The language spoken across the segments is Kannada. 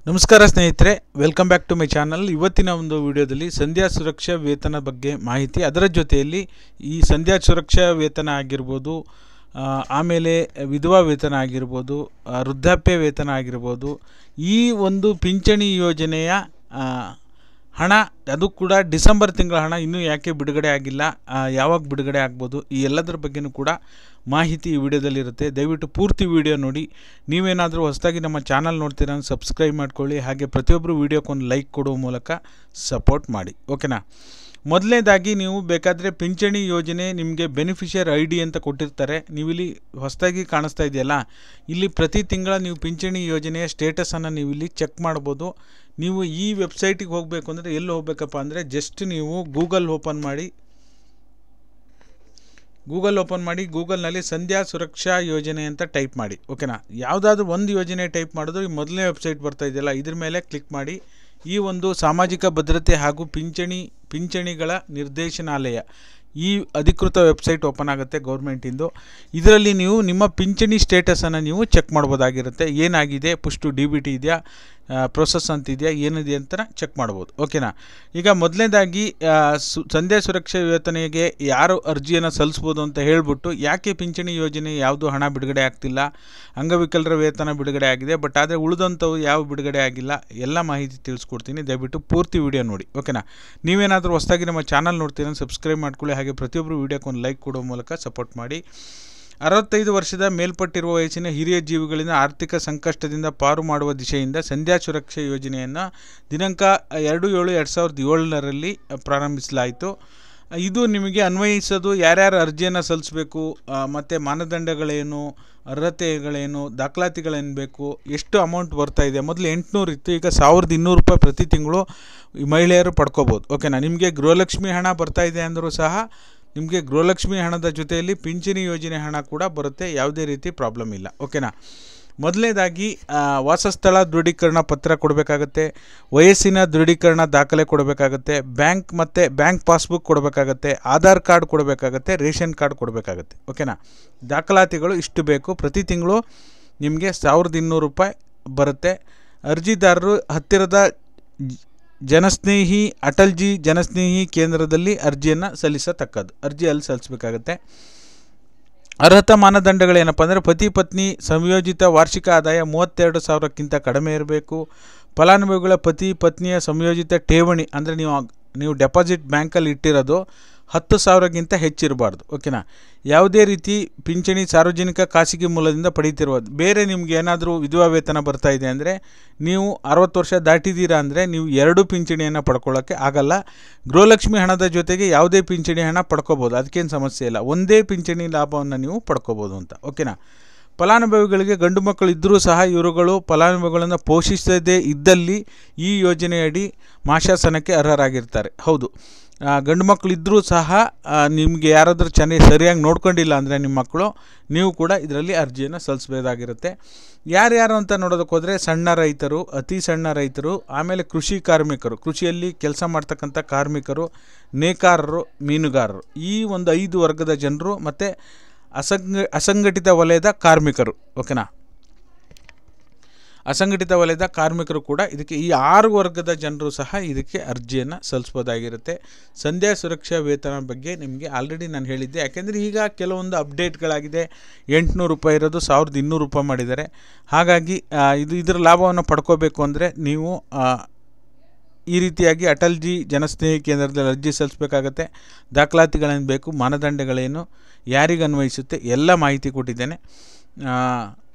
ನಮಸ್ಕಾರ ಸ್ನೇಹಿತರೆ, welcome back to my channel. ಇವತ್ತಿನ ಒಂದು ವಿಡಿಯೋದಲ್ಲಿ ಸಂಧ್ಯಾ ಸುರಕ್ಷಾ ವೇತನ ಬಗ್ಗೆ ಮಾಹಿತಿ, ಅದರ ಜೊತೆಯಲ್ಲಿ ಈ ಸಂಧ್ಯಾ ಸುರಕ್ಷಾ ವೇತನ ಆಗಿರ್ಬೋದು, ಆಮೇಲೆ ವಿಧವಾ ವೇತನ ಆಗಿರ್ಬೋದು, ವೃದ್ಧಾಪ್ಯ ವೇತನ ಆಗಿರ್ಬೋದು, ಈ ಒಂದು ಪಿಂಚಣಿ ಯೋಜನೆಯ ಹಣ, ಅದು ಕೂಡ ಡಿಸೆಂಬರ್ ತಿಂಗಳ ಹಣ ಇನ್ನೂ ಯಾಕೆ ಬಿಡುಗಡೆ ಆಗಿಲ್ಲ, ಯಾವಾಗ ಬಿಡುಗಡೆ ಆಗ್ಬೋದು, ಈ ಎಲ್ಲದರ ಬಗ್ಗೆಯೂ ಕೂಡ ಮಾಹಿತಿ ಈ ವಿಡಿಯೋದಲ್ಲಿರುತ್ತೆ. ದಯವಿಟ್ಟು ಪೂರ್ತಿ ವಿಡಿಯೋ ನೋಡಿ. ನೀವೇನಾದರೂ ಹೊಸದಾಗಿ ನಮ್ಮ ಚಾನಲ್ ನೋಡ್ತೀರಾ ಸಬ್ಸ್ಕ್ರೈಬ್ ಮಾಡ್ಕೊಳ್ಳಿ, ಹಾಗೆ ಪ್ರತಿಯೊಬ್ಬರು ವಿಡಿಯೋಕ್ಕೊಂದು ಲೈಕ್ ಕೊಡುವ ಮೂಲಕ ಸಪೋರ್ಟ್ ಮಾಡಿ, ಓಕೆನಾ. ಮೊದಲನೇದಾಗಿ ನೀವು ಬೇಕಾದರೆ ಪಿಂಚಣಿ ಯೋಜನೆ ನಿಮಗೆ ಬೆನಿಫಿಷಿಯರ್ ಐ ಡಿ ಅಂತ ಕೊಟ್ಟಿರ್ತಾರೆ. ನೀವಿಲ್ಲಿ ಹೊಸದಾಗಿ ಕಾಣಿಸ್ತಾ ಇದೆಯಲ್ಲ, ಇಲ್ಲಿ ಪ್ರತಿ ತಿಂಗಳ ನೀವು ಪಿಂಚಣಿ ಯೋಜನೆಯ ಸ್ಟೇಟಸನ್ನು ನೀವು ಇಲ್ಲಿ ಚೆಕ್ ಮಾಡ್ಬೋದು. ನೀವು ಈ ವೆಬ್ಸೈಟಿಗೆ ಹೋಗಬೇಕು ಅಂದರೆ ಎಲ್ಲಿ ಹೋಗಬೇಕಪ್ಪ ಅಂದರೆ, ಜಸ್ಟ್ ನೀವು ಗೂಗಲ್ ಓಪನ್ ಮಾಡಿ ಗೂಗಲ್ನಲ್ಲಿ ಸಂಧ್ಯಾ ಸುರಕ್ಷಾ ಯೋಜನೆ ಅಂತ ಟೈಪ್ ಮಾಡಿ, ಓಕೆನಾ. ಯಾವುದಾದ್ರೂ ಒಂದು ಯೋಜನೆ ಟೈಪ್ ಮಾಡಿದ್ರು ಈ ಮೊದಲನೇ ವೆಬ್ಸೈಟ್ ಬರ್ತಾ ಇದೆಯಲ್ಲ, ಇದ್ರ ಮೇಲೆ ಕ್ಲಿಕ್ ಮಾಡಿ. ಈ ಒಂದು ಸಾಮಾಜಿಕ ಭದ್ರತೆ ಹಾಗೂ ಪಿಂಚಣಿಗಳ ನಿರ್ದೇಶನಾಲಯ, ಈ ಅಧಿಕೃತ ವೆಬ್ಸೈಟ್ ಓಪನ್ ಆಗುತ್ತೆ ಗೌರ್ಮೆಂಟಿಂದು. ಇದರಲ್ಲಿ ನೀವು ನಿಮ್ಮ ಪಿಂಚಣಿ ಸ್ಟೇಟಸನ್ನು ನೀವು ಚೆಕ್ ಮಾಡ್ಬೋದಾಗಿರುತ್ತೆ. ಏನಾಗಿದೆ, ಪುಷ್ಟು ಡಿ ಬಿ ಟಿ ಇದೆಯಾ, ಪ್ರೊಸೆಸ್ ಅಂತಿದೆಯಾ, ಏನಿದೆ ಅಂತ ಚೆಕ್ ಮಾಡ್ಬೋದು, ಓಕೆನಾ. ಈಗ ಮೊದಲನೇದಾಗಿ ಸಂಧ್ಯಾ ಸುರಕ್ಷಾ ವೇತನೆಗೆ ಯಾರು ಅರ್ಜಿಯನ್ನು ಸಲ್ಲಿಸ್ಬೋದು ಅಂತ ಹೇಳ್ಬಿಟ್ಟು, ಯಾಕೆ ಪಿಂಚಣಿ ಯೋಜನೆ ಯಾವುದು ಹಣ ಬಿಡುಗಡೆ ಆಗ್ತಿಲ್ಲ, ಅಂಗವಿಕಲರ ವೇತನ ಬಿಡುಗಡೆ ಆಗಿದೆ, ಬಟ್ ಆದರೆ ಉಳಿದಂಥವು ಯಾವ ಬಿಡುಗಡೆ ಆಗಿಲ್ಲ, ಎಲ್ಲ ಮಾಹಿತಿ ತಿಳಿಸ್ಕೊಡ್ತೀನಿ. ದಯವಿಟ್ಟು ಪೂರ್ತಿ ವಿಡಿಯೋ ನೋಡಿ, ಓಕೆನಾ. ನೀವೇನಾದರೂ ಹೊಸದಾಗಿ ನಮ್ಮ ಚಾನಲ್ ನೋಡ್ತೀರ ಸಬ್ಸ್ಕ್ರೈಬ್ ಮಾಡ್ಕೊಳ್ಳಿ, ಹಾಗೆ ಪ್ರತಿಯೊಬ್ಬರು ವಿಡಿಯೋಕ್ಕೆ ಒಂದು ಲೈಕ್ ಕೊಡೋ ಮೂಲಕ ಸಪೋರ್ಟ್ ಮಾಡಿ. 65 ವರ್ಷದ ಮೇಲ್ಪಟ್ಟಿರುವ ವಯಸ್ಸಿನ ಹಿರಿಯ ಜೀವಿಗಳಿಂದ ಆರ್ಥಿಕ ಸಂಕಷ್ಟದಿಂದ ಪಾರು ಮಾಡುವ ದಿಶೆಯಿಂದ ಸಂಧ್ಯಾ ಸುರಕ್ಷಾ ಯೋಜನೆಯನ್ನು ದಿನಾಂಕ 2/7/2007ರಲ್ಲಿ ಪ್ರಾರಂಭಿಸಲಾಯಿತು. ಇದು ನಿಮಗೆ ಅನ್ವಯಿಸೋದು ಯಾರ್ಯಾರು ಅರ್ಜಿಯನ್ನು ಸಲ್ಲಿಸಬೇಕು, ಮತ್ತು ಮಾನದಂಡಗಳೇನು, ಅರ್ಹತೆಗಳೇನು, ದಾಖಲಾತಿಗಳೇನು ಬೇಕು, ಎಷ್ಟು ಅಮೌಂಟ್ ಬರ್ತಾ ಇದೆ. ಮೊದಲು 800 ಇತ್ತು, ಈಗ 1200 ರೂಪಾಯಿ ಪ್ರತಿ ತಿಂಗಳು ಮಹಿಳೆಯರು ಪಡ್ಕೋಬೋದು, ಓಕೆನಾ. ನಿಮಗೆ ಗೃಹಲಕ್ಷ್ಮಿ ಹಣ ಬರ್ತಾ ಇದೆ ಅಂದರೂ ಸಹ ನಿಮಗೆ ಗೃಹಲಕ್ಷ್ಮಿ ಹಣದ ಜೊತೆಯಲ್ಲಿ ಪಿಂಚಣಿ ಯೋಜನೆ ಹಣ ಕೂಡ ಬರುತ್ತೆ, ಯಾವುದೇ ರೀತಿ ಪ್ರಾಬ್ಲಮ್ ಇಲ್ಲ, ಓಕೆನಾ. ಮೊದಲನೇದಾಗಿ ವಾಸಸ್ಥಳ ದೃಢೀಕರಣ ಪತ್ರ ಕೊಡಬೇಕಾಗತ್ತೆ, ವಯಸ್ಸಿನ ದೃಢೀಕರಣ ದಾಖಲೆ ಕೊಡಬೇಕಾಗತ್ತೆ, ಬ್ಯಾಂಕ್ ಪಾಸ್ಬುಕ್ ಕೊಡಬೇಕಾಗತ್ತೆ, ಆಧಾರ್ ಕಾರ್ಡ್ ಕೊಡಬೇಕಾಗತ್ತೆ, ರೇಷನ್ ಕಾರ್ಡ್ ಕೊಡಬೇಕಾಗತ್ತೆ, ಓಕೆನಾ. ದಾಖಲಾತಿಗಳು ಇಷ್ಟು ಬೇಕು. ಪ್ರತಿ ತಿಂಗಳು ನಿಮಗೆ 1200 ರೂಪಾಯಿ ಬರುತ್ತೆ. ಅರ್ಜಿದಾರರು ಹತ್ತಿರದ ಜನಸ್ನೇಹಿ ಅಟಲ್ಜಿ ಜನಸ್ನೇಹಿ ಕೇಂದ್ರದಲ್ಲಿ ಅರ್ಜಿಯನ್ನು ಸಲ್ಲಿಸತಕ್ಕದ್ದು, ಅರ್ಜಿ ಅಲ್ಲಿ ಸಲ್ಲಿಸಬೇಕಾಗತ್ತೆ. ಅರ್ಹತಾ ಮಾನದಂಡಗಳೇನಪ್ಪ ಅಂದರೆ, ಪತಿ ಪತ್ನಿ ಸಂಯೋಜಿತ ವಾರ್ಷಿಕ ಆದಾಯ 32,000ಕ್ಕಿಂತ ಕಡಿಮೆ ಇರಬೇಕು. ಫಲಾನುಭವಿಗಳ ಪತಿ ಪತ್ನಿಯ ಸಂಯೋಜಿತ ಠೇವಣಿ ಅಂದರೆ ನೀವು ಡೆಪಾಸಿಟ್ ಬ್ಯಾಂಕಲ್ಲಿ ಇಟ್ಟಿರೋದು 10,000ಗಿಂತ ಹೆಚ್ಚಿರಬಾರ್ದು, ಓಕೆನಾ. ಯಾವುದೇ ರೀತಿ ಪಿಂಚಣಿ ಸಾರ್ವಜನಿಕ ಖಾಸಗಿ ಮೂಲದಿಂದ ಪಡೀತಿರೋದು. ಬೇರೆ ನಿಮ್ಗೆ ಏನಾದರೂ ವಿಧವಾ ವೇತನ ಬರ್ತಾ ಇದೆ ಅಂದರೆ, ನೀವು 60 ವರ್ಷ ದಾಟಿದ್ದೀರಾ ಅಂದರೆ ನೀವು 2 ಪಿಂಚಣಿಯನ್ನು ಪಡ್ಕೊಳ್ಳೋಕ್ಕೆ ಆಗಲ್ಲ. ಗೃಹಲಕ್ಷ್ಮಿ ಹಣದ ಜೊತೆಗೆ ಯಾವುದೇ ಪಿಂಚಣಿ ಹಣ ಪಡ್ಕೋಬೋದು, ಅದಕ್ಕೇನು ಸಮಸ್ಯೆ ಇಲ್ಲ. ಒಂದೇ ಪಿಂಚಣಿ ಲಾಭವನ್ನು ನೀವು ಪಡ್ಕೋಬೋದು ಅಂತ, ಓಕೆನಾ. ಫಲಾನುಭವಿಗಳಿಗೆ ಗಂಡು ಮಕ್ಕಳು ಇದ್ದರೂ ಸಹ ಇವರುಗಳು ಫಲಾನುಭವಿಗಳನ್ನು ಪೋಷಿಸದೇ ಇದ್ದಲ್ಲಿ ಈ ಯೋಜನೆಯಡಿ ಮಾಶಾಸನಕ್ಕೆ ಅರ್ಹರಾಗಿರ್ತಾರೆ. ಹೌದು, ಗಂಡು ಮಕ್ಕಳು ಇದ್ದರೂ ಸಹ ನಿಮಗೆ ಯಾರಾದರೂ ಸರಿಯಾಗಿ ನೋಡ್ಕೊಂಡಿಲ್ಲ ಅಂದರೆ ನಿಮ್ಮ ಮಕ್ಕಳು, ನೀವು ಕೂಡ ಇದರಲ್ಲಿ ಅರ್ಜಿಯನ್ನು ಸಲ್ಲಿಸಬೇಕಾಗಿರುತ್ತೆ. ಯಾರ್ಯಾರು ಅಂತ ನೋಡೋದಕ್ಕೆ ಹೋದರೆ, ಸಣ್ಣ ರೈತರು, ಅತಿ ಸಣ್ಣ ರೈತರು, ಆಮೇಲೆ ಕೃಷಿ ಕಾರ್ಮಿಕರು, ಕೃಷಿಯಲ್ಲಿ ಕೆಲಸ ಮಾಡ್ತಕ್ಕಂಥ ಕಾರ್ಮಿಕರು, ನೇಕಾರರು, ಮೀನುಗಾರರು, ಈ ಒಂದು 5 ವರ್ಗದ ಜನರು, ಮತ್ತು ಅಸಂಘಟಿತ ವಲಯದ ಕಾರ್ಮಿಕರು, ಓಕೆನಾ. ಅಸಂಘಟಿತ ವಲಯದ ಕಾರ್ಮಿಕರು ಕೂಡ ಇದಕ್ಕೆ, ಈ 6 ವರ್ಗದ ಜನರು ಸಹ ಇದಕ್ಕೆ ಅರ್ಜಿಯನ್ನು ಸಲ್ಲಿಸ್ಬೋದಾಗಿರುತ್ತೆ. ಸಂಧ್ಯಾ ಸುರಕ್ಷಾ ವೇತನ ಬಗ್ಗೆ ನಿಮಗೆ ಆಲ್ರೆಡಿ ನಾನು ಹೇಳಿದ್ದೆ. ಯಾಕೆಂದರೆ ಈಗ ಕೆಲವೊಂದು ಅಪ್ಡೇಟ್ಗಳಾಗಿದೆ. 800 ರೂಪಾಯಿ ಇರೋದು 1200 ರೂಪಾಯಿ ಮಾಡಿದ್ದಾರೆ. ಹಾಗಾಗಿ ಇದರ ಲಾಭವನ್ನು ಪಡ್ಕೋಬೇಕು ಅಂದರೆ ನೀವು ಈ ರೀತಿಯಾಗಿ ಅಟಲ್ಜಿ ಜನಸ್ನೇಹಿ ಕೇಂದ್ರದಲ್ಲಿ ಅರ್ಜಿ ಸಲ್ಲಿಸಬೇಕಾಗತ್ತೆ. ದಾಖಲಾತಿಗಳೇನು ಬೇಕು, ಮಾನದಂಡಗಳೇನು, ಯಾರಿಗೆ ಅನ್ವಯಿಸುತ್ತೆ, ಎಲ್ಲ ಮಾಹಿತಿ ಕೊಟ್ಟಿದ್ದೇನೆ.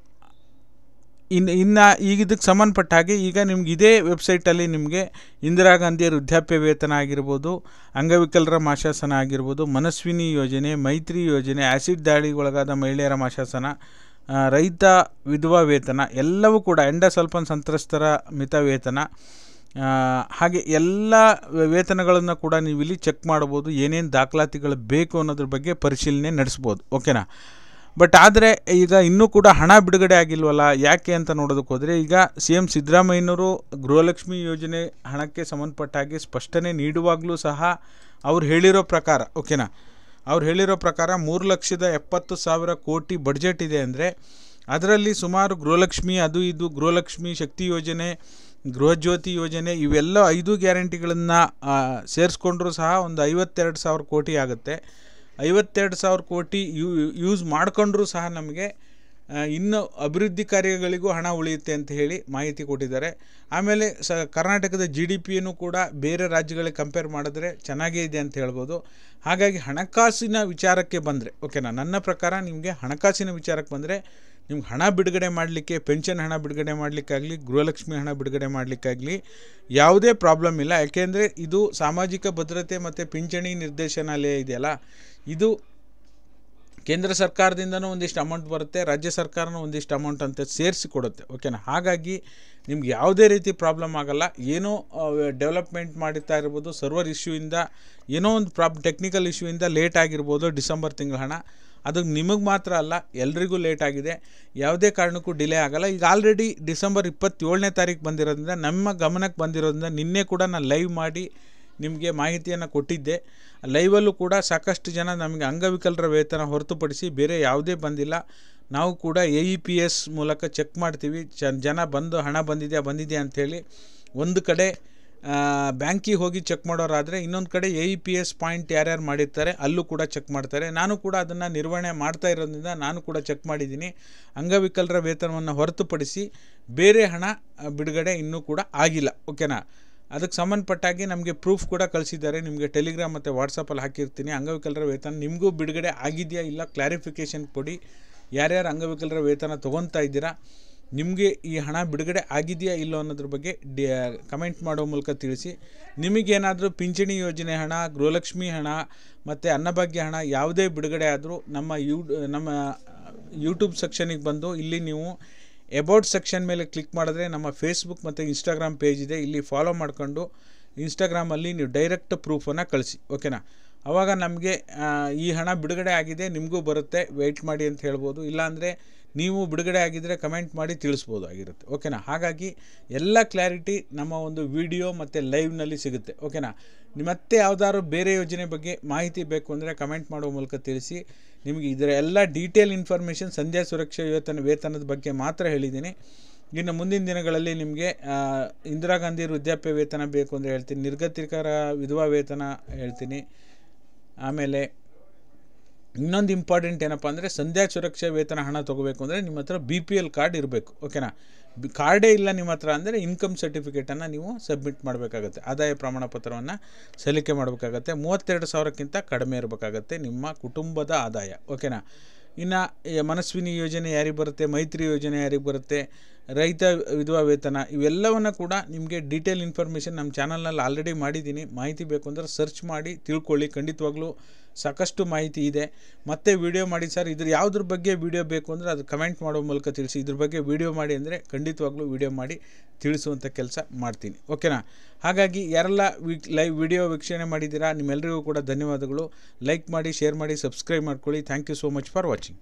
ಇನ್ನು ಈಗ ಇದಕ್ಕೆ ಸಂಬಂಧಪಟ್ಟ ಹಾಗೆ ಈಗ ನಿಮ್ಗೆ ಇದೇ ವೆಬ್ಸೈಟಲ್ಲಿ ನಿಮಗೆ ಇಂದಿರಾ ಗಾಂಧಿ ವೃದ್ಧಾಪ್ಯ ವೇತನ ಆಗಿರ್ಬೋದು, ಅಂಗವಿಕಲರ ಮಾಶಾಸನ ಆಗಿರ್ಬೋದು, ಮನಸ್ವಿನಿ ಯೋಜನೆ, ಮೈತ್ರಿ ಯೋಜನೆ, ಆ್ಯಸಿಡ್ ದಾಳಿಗೊಳಗಾದ ಮಹಿಳೆಯರ ಮಾಶಾಸನ, ರೈತ ವಿಧವಾ ವೇತನ, ಎಲ್ಲವೂ ಕೂಡ ಎಂಡಸಲ್ಫನ್ ಸಂತ್ರಸ್ತರ ಮಿತ ವೇತನ, ಹಾಗೆ ಎಲ್ಲ ವೇತನಗಳನ್ನು ಕೂಡ ನೀವು ಇಲ್ಲಿ ಚೆಕ್ ಮಾಡ್ಬೋದು. ಏನೇನು ದಾಖಲಾತಿಗಳು ಬೇಕು ಅನ್ನೋದ್ರ ಬಗ್ಗೆ ಪರಿಶೀಲನೆ ನಡೆಸ್ಬೋದು, ಓಕೆನಾ. ಬಟ್ ಆದರೆ ಈಗ ಇನ್ನೂ ಕೂಡ ಹಣ ಬಿಡುಗಡೆ ಆಗಿಲ್ವಲ್ಲ, ಯಾಕೆ ಅಂತ ನೋಡೋದಕ್ಕೆ ಹೋದರೆ, ಈಗ CM ಸಿದ್ದರಾಮಯ್ಯನವರು ಗೃಹಲಕ್ಷ್ಮಿ ಯೋಜನೆ ಹಣಕ್ಕೆ ಸಂಬಂಧಪಟ್ಟ ಹಾಗೆ ಸ್ಪಷ್ಟನೆ ನೀಡುವಾಗಲೂ ಸಹ ಅವ್ರು ಹೇಳಿರೋ ಪ್ರಕಾರ, ಓಕೆನಾ, ಅವ್ರು ಹೇಳಿರೋ ಪ್ರಕಾರ 3,70,000 ಕೋಟಿ ಬಡ್ಜೆಟ್ ಇದೆ ಅಂದರೆ, ಅದರಲ್ಲಿ ಸುಮಾರು ಗೃಹಲಕ್ಷ್ಮಿ, ಅದು ಇದು ಗೃಹಲಕ್ಷ್ಮಿ ಶಕ್ತಿ ಯೋಜನೆ, ಗೃಹಜ್ಯೋತಿ ಯೋಜನೆ, ಇವೆಲ್ಲ 5 ಗ್ಯಾರಂಟಿಗಳನ್ನು ಸೇರಿಸ್ಕೊಂಡ್ರೂ ಸಹ ಒಂದು 52,000 ಕೋಟಿ ಆಗುತ್ತೆ. 52,000 ಕೋಟಿ ಯೂಸ್ ಮಾಡಿಕೊಂಡ್ರೂ ಸಹ ನಮಗೆ ಇನ್ನು ಅಭಿವೃದ್ಧಿ ಕಾರ್ಯಗಳಿಗೂ ಹಣ ಉಳಿಯುತ್ತೆ ಅಂತ ಹೇಳಿ ಮಾಹಿತಿ ಕೊಟ್ಟಿದ್ದಾರೆ. ಆಮೇಲೆ ಕರ್ನಾಟಕದ GDPಯನ್ನು ಕೂಡ ಬೇರೆ ರಾಜ್ಯಗಳಿಗೆ ಕಂಪೇರ್ ಮಾಡಿದ್ರೆ ಚೆನ್ನಾಗೇ ಇದೆ ಅಂತ ಹೇಳ್ಬೋದು. ಹಾಗಾಗಿ ಹಣಕಾಸಿನ ವಿಚಾರಕ್ಕೆ ಬಂದರೆ, ಓಕೆನಾ, ನನ್ನ ಪ್ರಕಾರ ನಿಮಗೆ ಹಣಕಾಸಿನ ವಿಚಾರಕ್ಕೆ ಬಂದರೆ ನಿಮ್ಗೆ ಹಣ ಬಿಡುಗಡೆ ಮಾಡಲಿಕ್ಕೆ, ಪೆನ್ಷನ್ ಹಣ ಬಿಡುಗಡೆ ಮಾಡಲಿಕ್ಕಾಗಲಿ, ಗೃಹಲಕ್ಷ್ಮಿ ಹಣ ಬಿಡುಗಡೆ ಮಾಡಲಿಕ್ಕಾಗಲಿ ಯಾವುದೇ ಪ್ರಾಬ್ಲಮ್ ಇಲ್ಲ. ಯಾಕೆಂದರೆ ಇದು ಸಾಮಾಜಿಕ ಭದ್ರತೆ ಮತ್ತು ಪಿಂಚಣಿ ನಿರ್ದೇಶನಾಲಯ ಇದೆಯಲ್ಲ, ಇದು ಕೇಂದ್ರ ಸರ್ಕಾರದಿಂದನೂ ಒಂದಿಷ್ಟು ಅಮೌಂಟ್ ಬರುತ್ತೆ, ರಾಜ್ಯ ಸರ್ಕಾರನೂ ಒಂದಿಷ್ಟು ಅಮೌಂಟ್ ಅಂತ ಸೇರಿಸಿ ಕೊಡುತ್ತೆ, ಓಕೆನಾ. ಹಾಗಾಗಿ ನಿಮ್ಗೆ ಯಾವುದೇ ರೀತಿ ಪ್ರಾಬ್ಲಮ್ ಆಗೋಲ್ಲ. ಏನೋ ಡೆವಲಪ್ಮೆಂಟ್ ಮಾಡುತ್ತಾ ಇರ್ಬೋದು, ಸರ್ವರ್ ಇಶ್ಯೂಯಿಂದ ಏನೋ ಒಂದು ಟೆಕ್ನಿಕಲ್ ಇಶ್ಯೂಯಿಂದ ಲೇಟ್ ಆಗಿರ್ಬೋದು ಡಿಸೆಂಬರ್ ತಿಂಗಳ ಹಣ. ಅದು ನಿಮಗೆ ಮಾತ್ರ ಅಲ್ಲ, ಎಲ್ರಿಗೂ ಲೇಟ್ ಆಗಿದೆ, ಯಾವುದೇ ಕಾರಣಕ್ಕೂ ಡಿಲೇ ಆಗೋಲ್ಲ. ಈಗ ಆಲ್ರೆಡಿ ಡಿಸೆಂಬರ್ 27ನೇ ತಾರೀಕು ಬಂದಿರೋದ್ರಿಂದ, ನಮ್ಮ ಗಮನಕ್ಕೆ ಬಂದಿರೋದ್ರಿಂದ ನಿನ್ನೆ ಕೂಡ ನಾನು ಲೈವ್ ಮಾಡಿ ನಿಮಗೆ ಮಾಹಿತಿಯನ್ನು ಕೊಟ್ಟಿದ್ದೆ. ಲೈವಲ್ಲೂ ಕೂಡ ಸಾಕಷ್ಟು ಜನ ನಮಗೆ ಅಂಗವಿಕಲರ ವೇತನ ಹೊರತುಪಡಿಸಿ ಬೇರೆ ಯಾವುದೇ ಬಂದಿಲ್ಲ. ನಾವು ಕೂಡ AEPS ಮೂಲಕ ಚೆಕ್ ಮಾಡ್ತೀವಿ, ಜನ ಬಂದು ಹಣ ಬಂದಿದೆ ಅಂಥೇಳಿ. ಒಂದು ಕಡೆ ಬ್ಯಾಂಕಿಗೆ ಹೋಗಿ ಚೆಕ್ ಮಾಡೋರಾದರೆ, ಇನ್ನೊಂದು ಕಡೆ AEPS ಪಾಯಿಂಟ್ ಯಾರ್ಯಾರು ಮಾಡಿರ್ತಾರೆ ಅಲ್ಲೂ ಕೂಡ ಚೆಕ್ ಮಾಡ್ತಾರೆ. ನಾನು ಕೂಡ ಅದನ್ನು ನಿರ್ವಹಣೆ ಮಾಡ್ತಾ ಇರೋದ್ರಿಂದ ನಾನು ಕೂಡ ಚೆಕ್ ಮಾಡಿದ್ದೀನಿ. ಅಂಗವಿಕಲರ ವೇತನವನ್ನು ಹೊರತುಪಡಿಸಿ ಬೇರೆ ಹಣ ಬಿಡುಗಡೆ ಇನ್ನೂ ಕೂಡ ಆಗಿಲ್ಲ, ಓಕೆನಾ. ಅದಕ್ಕೆ ಸಂಬಂಧಪಟ್ಟಾಗಿ ನಮಗೆ ಪ್ರೂಫ್ ಕೂಡ ಕಳಿಸಿದ್ದಾರೆ, ನಿಮಗೆ ಟೆಲಿಗ್ರಾಮ್ ಮತ್ತು ವಾಟ್ಸಪ್ಪಲ್ಲಿ ಹಾಕಿರ್ತೀನಿ. ಅಂಗವಿಕಲರ ವೇತನ ನಿಮಗೂ ಬಿಡುಗಡೆ ಆಗಿದೆಯಾ ಇಲ್ಲ ಕ್ಲಾರಿಫಿಕೇಷನ್ ಕೊಡಿ. ಯಾರ್ಯಾರು ಅಂಗವಿಕಲರ ವೇತನ ತೊಗೊತಾ ಇದ್ದೀರಾ, ನಿಮಗೆ ಈ ಹಣ ಬಿಡುಗಡೆ ಆಗಿದೆಯಾ ಇಲ್ಲೋ ಅನ್ನೋದ್ರ ಬಗ್ಗೆ ಕಮೆಂಟ್ ಮಾಡೋ ಮೂಲಕ ತಿಳಿಸಿ. ನಿಮಗೇನಾದರೂ ಪಿಂಚಣಿ ಯೋಜನೆ ಹಣ, ಗೃಹಲಕ್ಷ್ಮಿ ಹಣ ಮತ್ತು ಅನ್ನಭಾಗ್ಯ ಹಣ ಯಾವುದೇ ಬಿಡುಗಡೆ ಆದರೂ ನಮ್ಮ ಯೂಟ್ಯೂಬ್ ಸೆಕ್ಷನಿಗೆ ಬಂದು ಇಲ್ಲಿ ನೀವು ಅಬೌಟ್ ಸೆಕ್ಷನ್ ಮೇಲೆ ಕ್ಲಿಕ್ ಮಾಡಿದ್ರೆ ನಮ್ಮ ಫೇಸ್ಬುಕ್ ಮತ್ತು ಇನ್ಸ್ಟಾಗ್ರಾಮ್ ಪೇಜ್ ಇದೆ, ಇಲ್ಲಿ ಫಾಲೋ ಮಾಡಿಕೊಂಡು ಇನ್ಸ್ಟಾಗ್ರಾಮಲ್ಲಿ ನೀವು ಡೈರೆಕ್ಟ್ ಪ್ರೂಫನ್ನು ಕಳಿಸಿ, ಓಕೆನಾ. ಆವಾಗ ನಮಗೆ ಈ ಹಣ ಬಿಡುಗಡೆ ಆಗಿದೆ, ನಿಮಗೂ ಬರುತ್ತೆ, ವೆಯ್ಟ್ ಮಾಡಿ ಅಂತ ಹೇಳ್ಬೋದು. ಇಲ್ಲಾಂದರೆ ನೀವು ಬಿಡುಗಡೆ ಆಗಿದ್ದರೆ ಕಮೆಂಟ್ ಮಾಡಿ ತಿಳಿಸ್ಬೋದು ಆಗಿರುತ್ತೆ, ಓಕೆನಾ. ಹಾಗಾಗಿ ಎಲ್ಲ ಕ್ಲಾರಿಟಿ ನಮ್ಮ ಒಂದು ವಿಡಿಯೋ ಮತ್ತು ಲೈವ್ನಲ್ಲಿ ಸಿಗುತ್ತೆ, ಓಕೆನಾ. ಮತ್ತೆ ಯಾವುದಾದ್ರು ಬೇರೆ ಯೋಜನೆ ಬಗ್ಗೆ ಮಾಹಿತಿ ಬೇಕು ಅಂದರೆ ಕಮೆಂಟ್ ಮಾಡೋ ಮೂಲಕ ತಿಳಿಸಿ. ನಿಮಗೆ ಇದರ ಎಲ್ಲ ಡೀಟೇಲ್ ಇನ್ಫಾರ್ಮೇಷನ್ ಸಂಧ್ಯಾ ಸುರಕ್ಷಾ ವೇತನದ ಬಗ್ಗೆ ಮಾತ್ರ ಹೇಳಿದ್ದೀನಿ. ಇನ್ನು ಮುಂದಿನ ದಿನಗಳಲ್ಲಿ ನಿಮಗೆ ಇಂದಿರಾ ಗಾಂಧಿ ವೃದ್ಧಾಪ್ಯ ವೇತನ ಬೇಕು ಅಂದರೆ ಹೇಳ್ತೀನಿ, ನಿರ್ಗತಿಕರ ವಿಧವಾ ವೇತನ ಹೇಳ್ತೀನಿ. ಆಮೇಲೆ ಇನ್ನೊಂದು ಇಂಪಾರ್ಟೆಂಟ್ ಏನಪ್ಪ ಅಂದರೆ ಸಂಧ್ಯಾ ಸುರಕ್ಷಾ ವೇತನ ಹಣ ತೊಗೋಬೇಕು ಅಂದರೆ ನಿಮ್ಮ ಹತ್ರ BPL ಕಾರ್ಡ್ ಇರಬೇಕು, ಓಕೆನಾ. ಕಾರ್ಡೇ ಇಲ್ಲ ನಿಮ್ಮ ಹತ್ರ ಅಂದರೆ ಇನ್ಕಮ್ ಸರ್ಟಿಫಿಕೇಟನ್ನು ನೀವು ಸಬ್ಮಿಟ್ ಮಾಡಬೇಕಾಗತ್ತೆ, ಆದಾಯ ಪ್ರಮಾಣ ಪತ್ರವನ್ನು ಸಲ್ಲಿಕೆ ಮಾಡಬೇಕಾಗತ್ತೆ. 32,000ಕ್ಕಿಂತ ಕಡಿಮೆ ಇರಬೇಕಾಗತ್ತೆ ನಿಮ್ಮ ಕುಟುಂಬದ ಆದಾಯ, ಓಕೆನಾ. ಇನ್ನು ಮನಸ್ವಿನಿ ಯೋಜನೆ ಯಾರಿಗೆ ಬರುತ್ತೆ, ಮೈತ್ರಿ ಯೋಜನೆ ಯಾರಿಗೆ ಬರುತ್ತೆ, ರೈತ ವಿಧವಾ ವೇತನ, ಇವೆಲ್ಲವನ್ನು ಕೂಡ ನಿಮಗೆ ಡೀಟೇಲ್ ಇನ್ಫಾರ್ಮೇಷನ್ ನಮ್ಮ ಚಾನಲ್ನಲ್ಲಿ ಆಲ್ರೆಡಿ ಮಾಡಿದ್ದೀನಿ. ಮಾಹಿತಿ ಬೇಕು ಅಂದರೆ ಸರ್ಚ್ ಮಾಡಿ ತಿಳ್ಕೊಳ್ಳಿ, ಖಂಡಿತವಾಗ್ಲೂ ಸಾಕಷ್ಟು ಮಾಹಿತಿ ಇದೆ. ಮತ್ತೆ ವಿಡಿಯೋ ಮಾಡಿ ಸರ್ ಇದ್ರ ಯಾವುದ್ರ ಬಗ್ಗೆ ವಿಡಿಯೋ ಬೇಕು ಅಂದರೆ ಅದು ಕಮೆಂಟ್ ಮಾಡೋ ಮೂಲಕ ತಿಳಿಸಿ. ಇದ್ರ ಬಗ್ಗೆ ವಿಡಿಯೋ ಮಾಡಿ ಅಂದರೆ ಖಂಡಿತವಾಗ್ಲೂ ವಿಡಿಯೋ ಮಾಡಿ ತಿಳಿಸುವಂಥ ಕೆಲಸ ಮಾಡ್ತೀನಿ, ಓಕೆನಾ. ಹಾಗಾಗಿ ಯಾರೆಲ್ಲ ಲೈವ್ ವಿಡಿಯೋ ವೀಕ್ಷಣೆ ಮಾಡಿದ್ದೀರಾ ನಿಮ್ಮೆಲ್ಲರಿಗೂ ಕೂಡ ಧನ್ಯವಾದಗಳು. ಲೈಕ್ ಮಾಡಿ, ಶೇರ್ ಮಾಡಿ, ಸಬ್ಸ್ಕ್ರೈಬ್ ಮಾಡ್ಕೊಳ್ಳಿ. Thank you so much for watching.